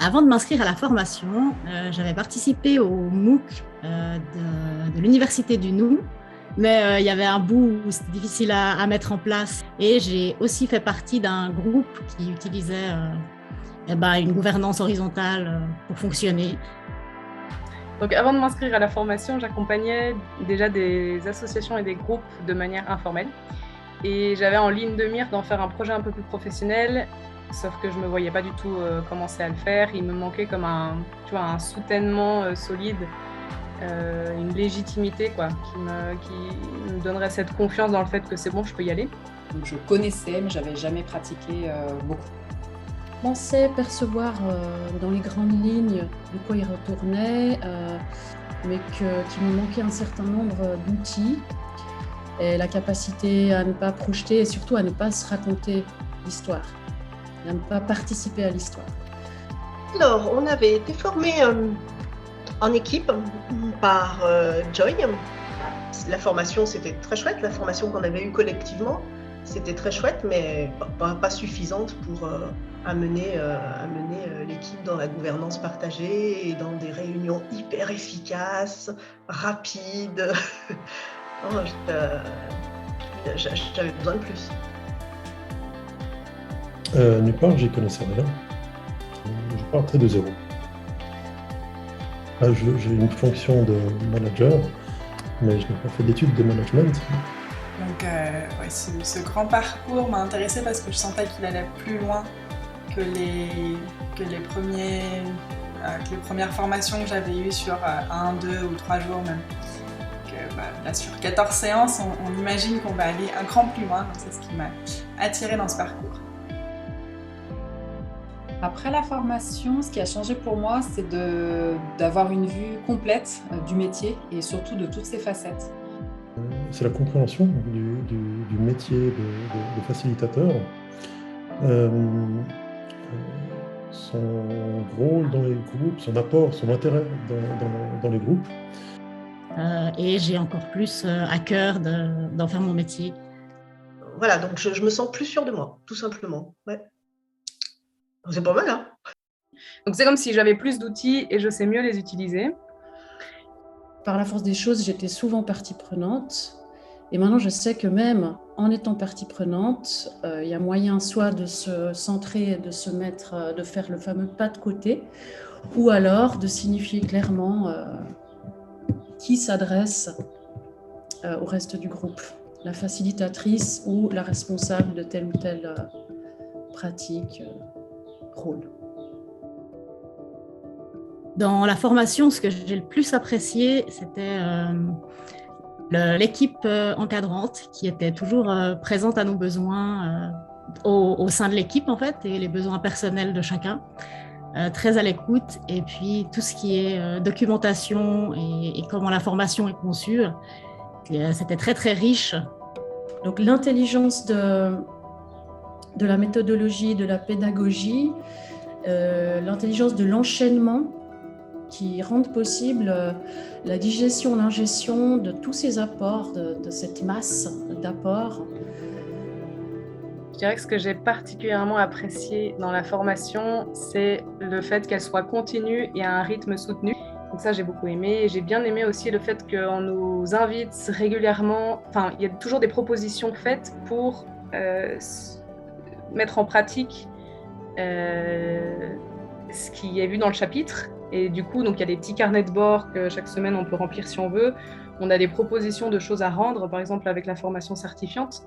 Avant de m'inscrire à la formation, j'avais participé au MOOC de l'Université du Nou, mais il y avait un bout où c'était difficile à mettre en place. Et j'ai aussi fait partie d'un groupe qui utilisait une gouvernance horizontale pour fonctionner. Donc avant de m'inscrire à la formation, j'accompagnais déjà des associations et des groupes de manière informelle. Et j'avais en ligne de mire d'en faire un projet un peu plus professionnel, sauf que je ne me voyais pas du tout commencer à le faire. Il me manquait comme un soutènement solide, une légitimité qui me donnerait cette confiance dans le fait que c'est bon, je peux y aller. Donc je connaissais, mais je n'avais jamais pratiqué beaucoup. Je pensais percevoir dans les grandes lignes de quoi il retournait, mais qu'il me manquait un certain nombre d'outils et la capacité à ne pas projeter et surtout à ne pas se raconter l'histoire, à ne pas participer à l'histoire. Alors, on avait été formés en équipe par Joy. La formation, c'était très chouette, la formation qu'on avait eue collectivement. C'était très chouette, mais pas suffisante pour amener l'équipe dans la gouvernance partagée et dans des réunions hyper efficaces, rapides. Non, j'avais besoin de plus. Nulle part, j'y connaissais rien. Je partais de zéro. Là, j'ai une fonction de manager, mais je n'ai pas fait d'études de management. Donc, ce grand parcours m'a intéressée parce que je sentais qu'il allait plus loin que les premières formations que j'avais eues sur 1, 2 ou 3 jours même. Donc, là, sur 14 séances, on imagine qu'on va aller un cran plus loin. Donc, c'est ce qui m'a attirée dans ce parcours. Après la formation, ce qui a changé pour moi, c'est d'avoir une vue complète du métier et surtout de toutes ses facettes. C'est la compréhension du métier de facilitateur, son rôle dans les groupes, son apport, son intérêt dans les groupes. Et j'ai encore plus à cœur d'en faire mon métier. Voilà, donc je me sens plus sûre de moi, tout simplement. Ouais. C'est pas mal, hein ? Donc c'est comme si j'avais plus d'outils et je sais mieux les utiliser. Par la force des choses, j'étais souvent partie prenante. Et maintenant, je sais que même en étant partie prenante, il y a moyen soit de se centrer, de faire le fameux pas de côté, ou alors de signifier clairement qui s'adresse au reste du groupe, la facilitatrice ou la responsable de telle ou telle pratique, rôle. Dans la formation, ce que j'ai le plus apprécié, c'était l'équipe encadrante qui était toujours présente à nos besoins au sein de l'équipe en fait, et les besoins personnels de chacun, très à l'écoute. Et puis tout ce qui est documentation et comment la formation est conçue, c'était très très riche. Donc l'intelligence de la méthodologie, de la pédagogie, l'intelligence de l'enchaînement qui rendent possible la digestion, l'ingestion de tous ces apports, de cette masse d'apports. Je dirais que ce que j'ai particulièrement apprécié dans la formation, c'est le fait qu'elle soit continue et à un rythme soutenu. Donc ça, j'ai beaucoup aimé. Et j'ai bien aimé aussi le fait qu'on nous invite régulièrement, il y a toujours des propositions faites pour mettre en pratique ce qui est vu dans le chapitre. Et du coup, donc, il y a des petits carnets de bord que chaque semaine on peut remplir si on veut. On a des propositions de choses à rendre, par exemple avec la formation certifiante.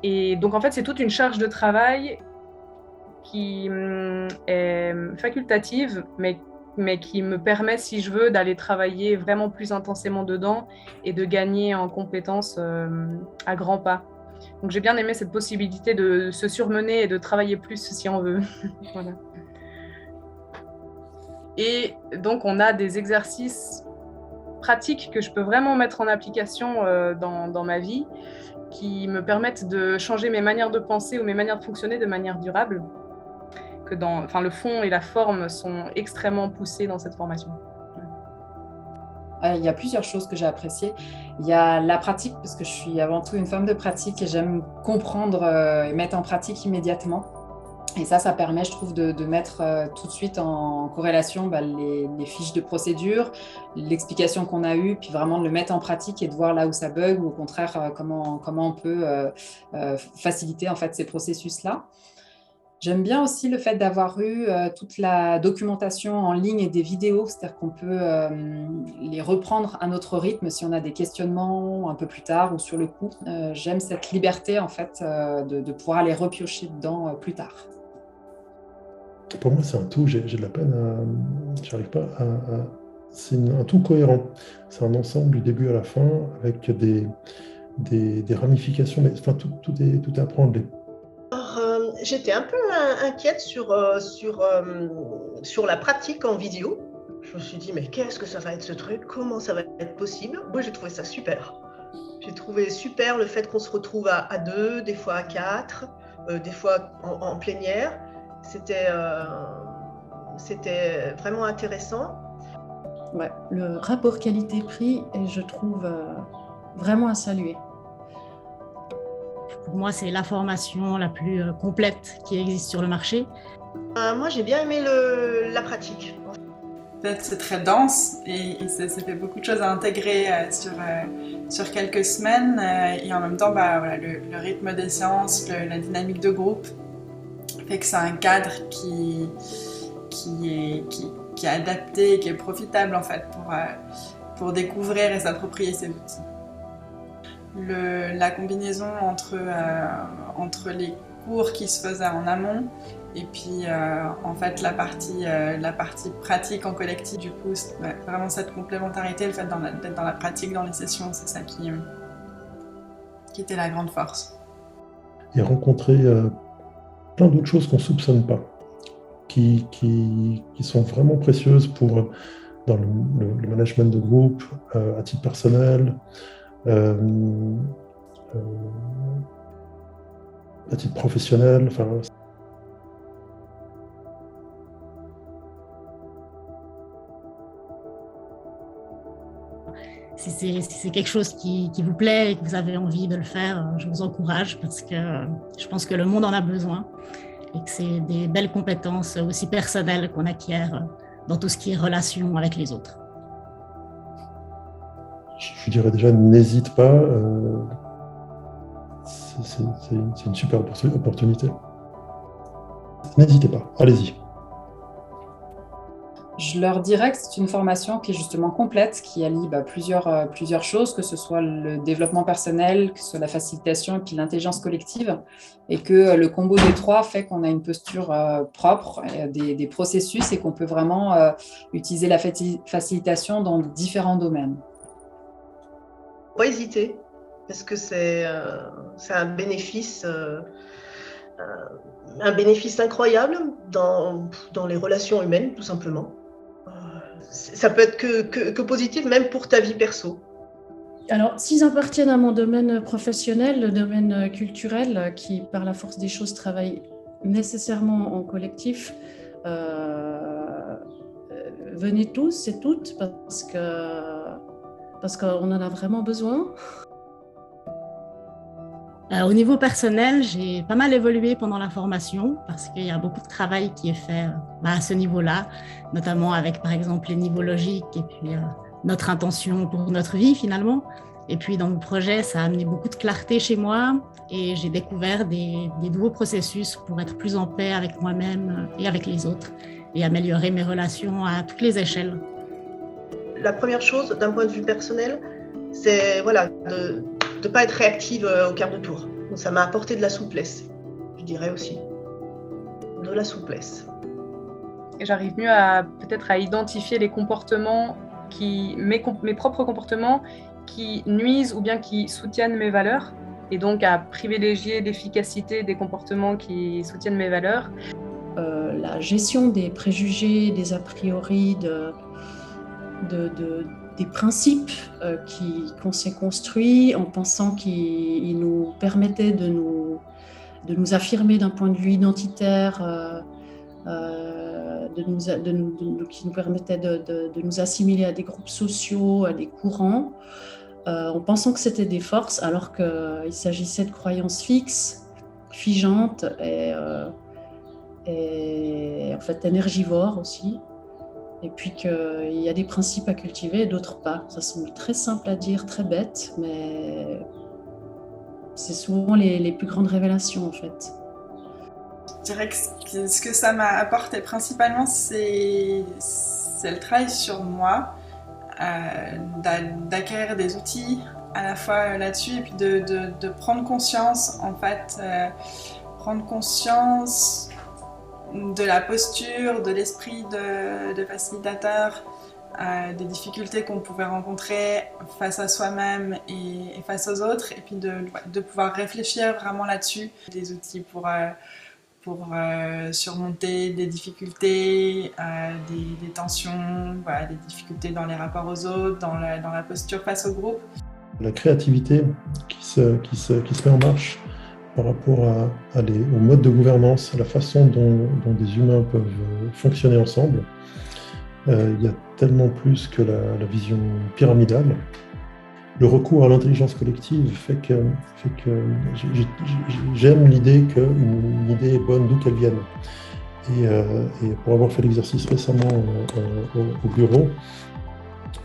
Et donc en fait, c'est toute une charge de travail qui est facultative, mais qui me permet, si je veux, d'aller travailler vraiment plus intensément dedans et de gagner en compétences à grands pas. Donc j'ai bien aimé cette possibilité de se surmener et de travailler plus si on veut. Voilà. Et donc, on a des exercices pratiques que je peux vraiment mettre en application dans ma vie, qui me permettent de changer mes manières de penser ou mes manières de fonctionner de manière durable. Le fond et la forme sont extrêmement poussés dans cette formation. Il y a plusieurs choses que j'ai appréciées. Il y a la pratique, parce que je suis avant tout une femme de pratique et j'aime comprendre et mettre en pratique immédiatement. Et ça permet, je trouve, de mettre tout de suite en corrélation les fiches de procédure, l'explication qu'on a eue, puis vraiment de le mettre en pratique et de voir là où ça bug ou au contraire comment on peut faciliter en fait ces processus-là. J'aime bien aussi le fait d'avoir eu toute la documentation en ligne et des vidéos, c'est-à-dire qu'on peut les reprendre à notre rythme si on a des questionnements un peu plus tard ou sur le coup. J'aime cette liberté en fait de pouvoir aller repiocher dedans plus tard. Pour moi, c'est un tout. J'ai de la peine j'arrive pas c'est un tout cohérent. C'est un ensemble du début à la fin avec des ramifications, mais enfin, tout est à prendre. J'étais un peu inquiète sur la pratique en vidéo. Je me suis dit, mais qu'est-ce que ça va être ce truc? Comment ça va être possible? Moi, j'ai trouvé ça super. J'ai trouvé super le fait qu'on se retrouve à 2, des fois à 4, des fois en plénière. C'était vraiment intéressant. Ouais, le rapport qualité-prix est, je trouve, vraiment à saluer. Pour moi, c'est la formation la plus complète qui existe sur le marché. Moi, j'ai bien aimé la pratique. Peut-être c'est très dense et ça fait beaucoup de choses à intégrer sur quelques semaines. Et en même temps, voilà, le rythme des séances, la dynamique de groupe fait que c'est un cadre qui est adapté et qui est profitable en fait pour découvrir et s'approprier ces outils. La combinaison entre les cours qui se faisaient en amont et puis en fait la partie pratique en collectif, du coup vraiment cette complémentarité, le fait d'être dans la pratique dans les sessions, c'est ça qui était la grande force. Et rencontrer plein d'autres choses qu'on ne soupçonne pas, qui sont vraiment précieuses dans le management de groupe, à titre personnel, à titre professionnel. Enfin, Si c'est quelque chose qui vous plaît et que vous avez envie de le faire, je vous encourage parce que je pense que le monde en a besoin et que c'est des belles compétences aussi personnelles qu'on acquiert dans tout ce qui est relation avec les autres. je dirais déjà, n'hésite pas. C'est une super opportunité. N'hésitez pas, allez-y. Je leur dirais que c'est une formation qui est justement complète, qui allie plusieurs choses, que ce soit le développement personnel, que ce soit la facilitation et puis l'intelligence collective, et que le combo des trois fait qu'on a une posture propre, des processus, et qu'on peut vraiment utiliser la facilitation dans différents domaines. Pas hésiter, parce que c'est un bénéfice incroyable dans les relations humaines, tout simplement. Ça peut être que positif, même pour ta vie perso. Alors, s'ils appartiennent à mon domaine professionnel, le domaine culturel, qui, par la force des choses, travaille nécessairement en collectif, venez tous et toutes, parce qu'on en a vraiment besoin. Au niveau personnel, j'ai pas mal évolué pendant la formation parce qu'il y a beaucoup de travail qui est fait à ce niveau-là, notamment avec par exemple les niveaux logiques et puis notre intention pour notre vie finalement. Et puis dans mon projet, ça a amené beaucoup de clarté chez moi et j'ai découvert des nouveaux processus pour être plus en paix avec moi-même et avec les autres et améliorer mes relations à toutes les échelles. La première chose, d'un point de vue personnel, c'est de ne pas être réactive au quart de tour. Donc, ça m'a apporté de la souplesse, je dirais aussi. De la souplesse. Et j'arrive mieux peut-être à identifier les comportements, mes propres comportements qui nuisent ou bien qui soutiennent mes valeurs, et donc à privilégier l'efficacité des comportements qui soutiennent mes valeurs. La gestion des préjugés, des a priori, des principes qu'on s'est construits en pensant qu'ils nous permettaient de nous affirmer d'un point de vue identitaire, qui nous permettaient de nous assimiler à des groupes sociaux, à des courants, en pensant que c'était des forces, alors qu'il s'agissait de croyances fixes et, et qui nous permettaient de nous assimiler à des groupes sociaux, à des courants, en pensant que c'était des forces, alors qu'il s'agissait de croyances fixes, figeantes, et qui nous permettaient de nous assimiler à des groupes sociaux, à des courants, en pensant que c'était des forces, alors qu'il s'agissait de croyances fixes figeantes, et et en fait énergivore aussi. Et puis qu'il y a des principes à cultiver et d'autres pas. Ça semble très simple à dire, très bête, mais c'est souvent les plus grandes révélations en fait. Je dirais que ce que ça m'a apporté principalement, c'est le travail sur moi, d'acquérir des outils à la fois là-dessus et puis de prendre conscience, en fait, prendre conscience de la posture, de l'esprit de facilitateur, des difficultés qu'on pouvait rencontrer face à soi-même et face aux autres, et puis de pouvoir réfléchir vraiment là-dessus, des outils pour surmonter des difficultés, des tensions, voilà, des difficultés dans les rapports aux autres, dans la posture face au groupe. La créativité qui se met en marche par rapport au mode de gouvernance, à la façon dont des humains peuvent fonctionner ensemble. Il y a tellement plus que la vision pyramidale. Le recours à l'intelligence collective fait que j'aime l'idée qu'une idée est bonne d'où qu'elle vienne. Et pour avoir fait l'exercice récemment au bureau,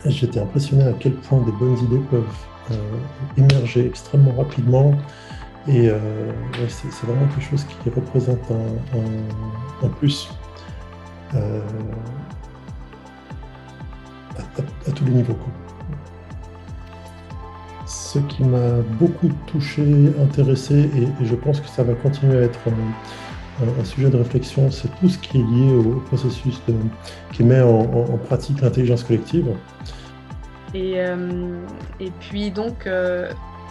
j'étais impressionné à quel point des bonnes idées peuvent émerger extrêmement rapidement. Et c'est vraiment quelque chose qui représente un plus à tous les niveaux, quoi. Ce qui m'a beaucoup touché, intéressé, et je pense que ça va continuer à être un sujet de réflexion, c'est tout ce qui est lié au processus qui met en pratique l'intelligence collective. Et puis donc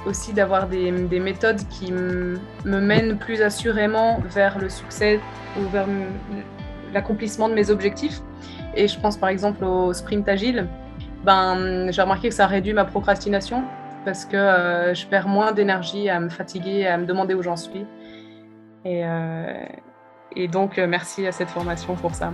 aussi d'avoir des méthodes qui me mènent plus assurément vers le succès ou vers l'accomplissement de mes objectifs. Et je pense par exemple au sprint agile. J'ai remarqué que ça réduit ma procrastination parce que je perds moins d'énergie à me fatiguer, à me demander où j'en suis. Et donc merci à cette formation pour ça.